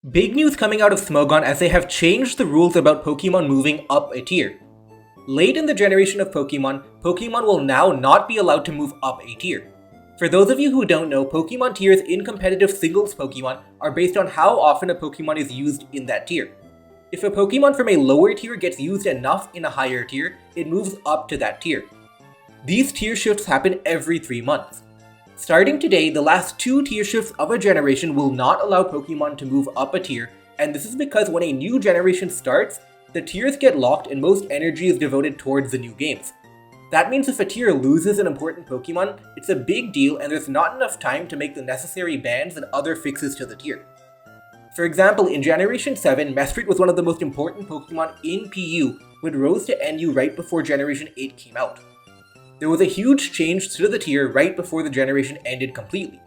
Big news coming out of Smogon as they have changed the rules about Pokemon moving up a tier. Late in the generation of Pokemon, Pokemon will now not be allowed to move up a tier. For those of you who don't know, Pokemon tiers in competitive singles Pokemon are based on how often a Pokemon is used in that tier. If a Pokemon from a lower tier gets used enough in a higher tier, it moves up to that tier. These tier shifts happen every 3 months. Starting today, the last 2 tier shifts of a generation will not allow Pokemon to move up a tier, and this is because when a new generation starts, the tiers get locked and most energy is devoted towards the new games. That means if a tier loses an important Pokemon, it's a big deal and there's not enough time to make the necessary bans and other fixes to the tier. For example, in Generation 7, Mesprit was one of the most important Pokemon in PU, when it rose to NU right before Generation 8 came out. There was a huge change to the tier right before the generation ended completely.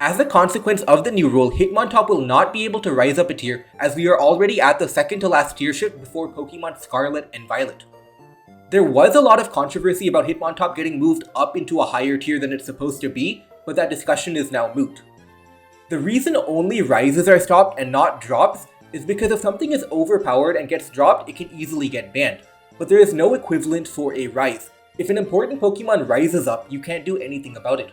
As a consequence of the new rule, Hitmontop will not be able to rise up a tier as we are already at the second to last tier shift before Pokemon Scarlet and Violet. There was a lot of controversy about Hitmontop getting moved up into a higher tier than it's supposed to be, but that discussion is now moot. The reason only rises are stopped and not drops is because if something is overpowered and gets dropped, it can easily get banned, but there is no equivalent for a rise. If an important Pokemon rises up, you can't do anything about it.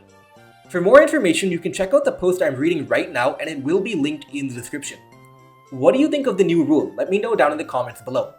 For more information, you can check out the post I'm reading right now and it will be linked in the description. What do you think of the new rule? Let me know down in the comments below.